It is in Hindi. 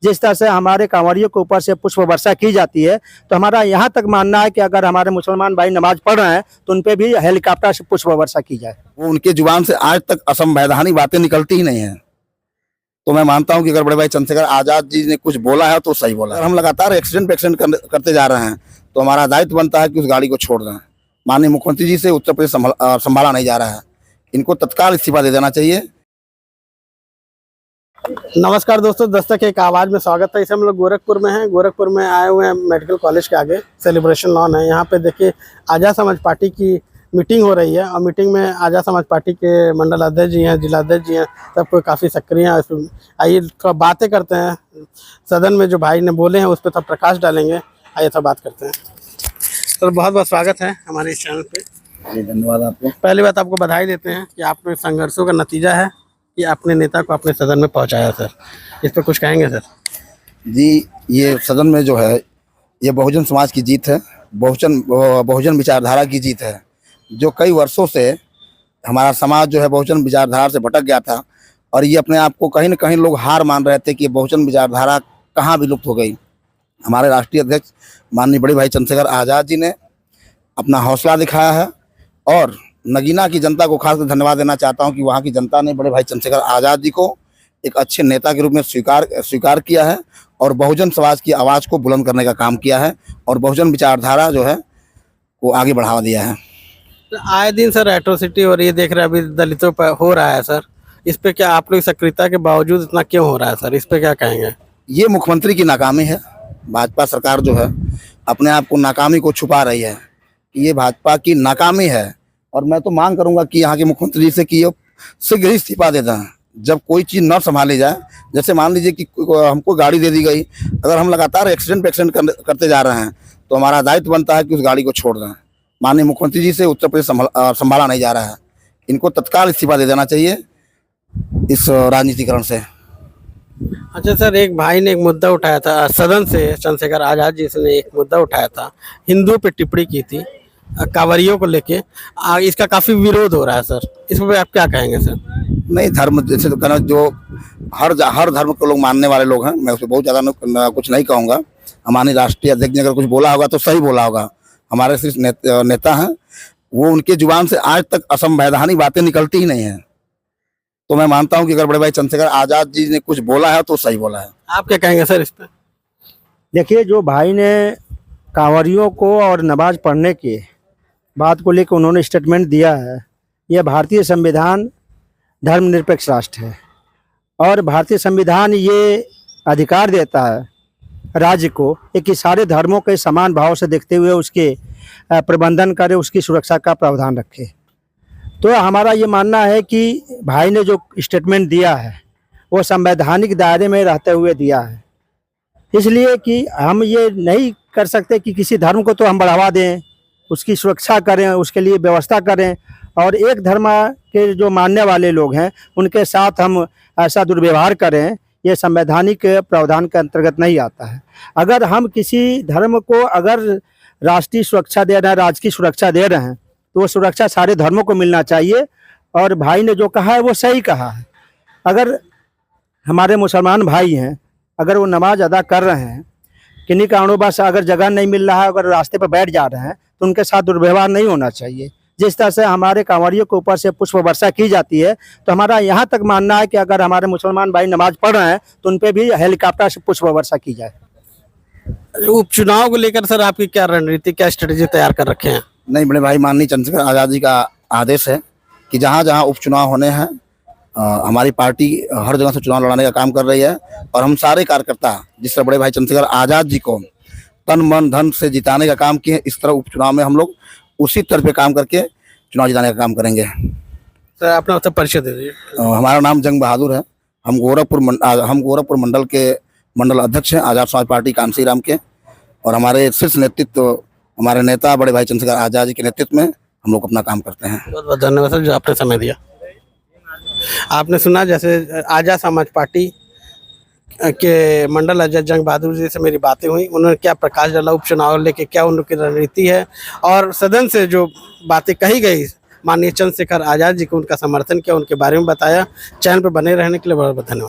जिस तरह से हमारे कांवड़ियों के ऊपर से पुष्प वर्षा की जाती है, तो हमारा यहाँ तक मानना है कि अगर हमारे मुसलमान भाई नमाज पढ़ रहे हैं तो उन पे भी हेलीकॉप्टर से पुष्प वर्षा की जाए। वो उनके जुबान से आज तक असंवैधानिक बातें निकलती ही नहीं है। तो मैं मानता हूं कि अगर बड़े भाई चंद्रशेखर आजाद जी ने कुछ बोला है तो सही बोला है। अगर हम लगातार एक्सीडेंट पे एक्सीडेंट करते जा रहे हैं तो हमारा दायित्व बनता है कि उस गाड़ी को छोड़ दें। माननीय मुख्यमंत्री जी से उत्तर प्रदेश संभाला नहीं जा रहा है, इनको तत्काल इस्तीफा दे देना चाहिए। नमस्कार दोस्तों, दस्तक एक आवाज़ में स्वागत है। इसे हम लोग गोरखपुर में हैं। गोरखपुर में आए हुए हैं मेडिकल कॉलेज के आगे, सेलिब्रेशन लॉन है। यहाँ पे देखिए आज़ाद समाज पार्टी की मीटिंग हो रही है और मीटिंग में आज़ाद समाज पार्टी के मंडल अध्यक्ष जी हैं, जिला अध्यक्ष जी हैं, सब कोई काफ़ी सक्रिय हैं। आइए थोड़ा बातें करते हैं। सदन में जो भाई ने बोले हैं उस पर थोड़ा प्रकाश डालेंगे। आइए थोड़ा बात करते हैं। सर बहुत बहुत स्वागत है हमारे इस चैनल पे। जी धन्यवाद आपको। पहली बात आपको बधाई देते हैं कि आपने संघर्षों का नतीजा है कि अपने नेता को अपने सदन में पहुंचाया। सर इस पर कुछ कहेंगे? सर जी, ये सदन में जो है ये बहुजन समाज की जीत है, बहुजन विचारधारा की जीत है। जो कई वर्षों से हमारा समाज जो है बहुजन विचारधारा से भटक गया था और ये अपने आप को कहीं न कहीं लोग हार मान रहे थे कि बहुजन विचारधारा कहाँ विलुप्त हो गई। हमारे राष्ट्रीय अध्यक्ष माननीय बड़े भाई चंद्रशेखर आज़ाद जी ने अपना हौसला दिखाया है और नगीना की जनता को खासकर धन्यवाद देना चाहता हूं कि वहां की जनता ने बड़े भाई चंद्रशेखर आज़ाद जी को एक अच्छे नेता के रूप में स्वीकार किया है और बहुजन समाज की आवाज़ को बुलंद करने का काम किया है और बहुजन विचारधारा जो है वो आगे बढ़ावा दिया है। आए दिन सर एट्रोसिटी हो रही है, देख रहे हैं अभी दलितों पर हो रहा है। सर इस पे क्या आप लोग सक्रियता के बावजूद इतना क्यों हो रहा है? सर इस पे क्या कहेंगे? ये मुख्यमंत्री की नाकामी है। भाजपा सरकार जो है अपने आप को नाकामी को छुपा रही है। ये भाजपा की नाकामी है और मैं तो मांग करूंगा कि यहाँ के मुख्यमंत्री जी से कि ये शीघ्र ही इस्तीफा दे दें। जब कोई चीज़ न संभाली जाए, जैसे मान लीजिए कि हमको गाड़ी दे दी गई, अगर हम लगातार एक्सीडेंट पे एक्सीडेंट करते जा रहे हैं तो हमारा दायित्व बनता है कि उस गाड़ी को छोड़ दें। माननीय मुख्यमंत्री जी से उत्तर प्रदेश संभाला नहीं जा रहा है, इनको तत्काल इस्तीफा दे देना चाहिए इस राजनीतिकरण से। अच्छा सर, एक भाई ने एक मुद्दा उठाया था सदन से, चंद्रशेखर आज़ाद जी ने एक मुद्दा उठाया था, हिंदुओं पे टिप्पणी की थी कांवरियों को लेके। इसका काफ़ी विरोध हो रहा है। सर इस पर आप क्या कहेंगे? सर नहीं, धर्म जैसे तो कहना जो हर धर्म को लोग मानने वाले लोग हैं, मैं उसको बहुत ज़्यादा कुछ नहीं कहूँगा। हमारे राष्ट्रीय अध्यक्ष ने अगर कुछ बोला होगा तो सही बोला होगा। हमारे सिर्फ नेता हैं, वो उनके जुबान से आज तक असंवैधानिक बातें निकलती ही नहीं है। तो मैं मानता हूं कि अगर बड़े भाई चंद्रशेखर आज़ाद जी ने कुछ बोला है तो सही बोला है। आप क्या कहेंगे सर इस पर? देखिए, जो भाई ने कांवड़ियों को और नमाज पढ़ने की बात को लेकर उन्होंने स्टेटमेंट दिया है, यह भारतीय संविधान धर्मनिरपेक्ष राष्ट्र है और भारतीय संविधान ये अधिकार देता है राज्य को कि सारे धर्मों के समान भाव से देखते हुए उसके प्रबंधन करे, उसकी सुरक्षा का प्रावधान रखे। तो हमारा ये मानना है कि भाई ने जो स्टेटमेंट दिया है वो संवैधानिक दायरे में रहते हुए दिया है, इसलिए कि हम ये नहीं कर सकते कि किसी धर्म को तो हम बढ़ावा दें, उसकी सुरक्षा करें, उसके लिए व्यवस्था करें और एक धर्म के जो मानने वाले लोग हैं उनके साथ हम ऐसा दुर्व्यवहार करें, ये संवैधानिक प्रावधान के अंतर्गत नहीं आता है। अगर हम किसी धर्म को अगर राष्ट्रीय सुरक्षा दे रहे हैं, राज्य की सुरक्षा दे रहे हैं, तो वो सुरक्षा सारे धर्मों को मिलना चाहिए। और भाई ने जो कहा है वो सही कहा है। अगर हमारे मुसलमान भाई हैं, अगर वो नमाज अदा कर रहे हैं, किन्हीं कारणों बस अगर जगह नहीं मिल रहा है, अगर रास्ते पर बैठ जा रहे हैं, तो उनके साथ दुर्व्यवहार नहीं होना चाहिए। जिस तरह से हमारे कांवड़ियों के ऊपर से पुष्प वर्षा की जाती है, तो हमारा यहाँ तक मानना है कि अगर हमारे मुसलमान भाई नमाज पढ़ रहे हैं तो उन पर भी हेलीकॉप्टर से पुष्प वर्षा की जाए। उपचुनाव को लेकर सर आपकी क्या रणनीति, क्या स्ट्रेटेजी तैयार कर रखे हैं? नहीं, बड़े भाई माननीय चंद्रशेखर आज़ाद जी का आदेश है कि जहाँ जहाँ उपचुनाव होने हैं हमारी पार्टी हर जगह से चुनाव लड़ाने का काम कर रही है और हम सारे कार्यकर्ता जिस तरह बड़े भाई चंद्रशेखर आज़ाद जी को तन मन धन से जिताने का काम किए, इस तरह उपचुनाव में हम लोग उसी तरह पे काम करके चुनाव जिताने का काम करेंगे। सर अपना उत्तर परिचय दे दीजिए। हमारा नाम जंग बहादुर है। हम गोरखपुर मंडल के मंडल अध्यक्ष हैं आज़ाद समाज पार्टी कांसी राम के और हमारे शीर्ष नेतृत्व हमारे नेता बड़े भाई चंद्रशेखर आज़ाद जी के नेतृत्व में हम लोग अपना काम करते हैं। बहुत बहुत धन्यवाद सर जो आपने समय दिया। आपने सुना जैसे आज़ाद समाज पार्टी के मंडल अध्यक्ष जंग बहादुर जी से मेरी बातें हुई, उन्होंने क्या प्रकाश डाला उपचुनाव लेके, क्या उनकी रणनीति है और सदन से जो बातें कही गई माननीय चंद्रशेखर आज़ाद जी को उनका समर्थन किया, उनके बारे में बताया। चैनल पर बने रहने के लिए बहुत बहुत धन्यवाद।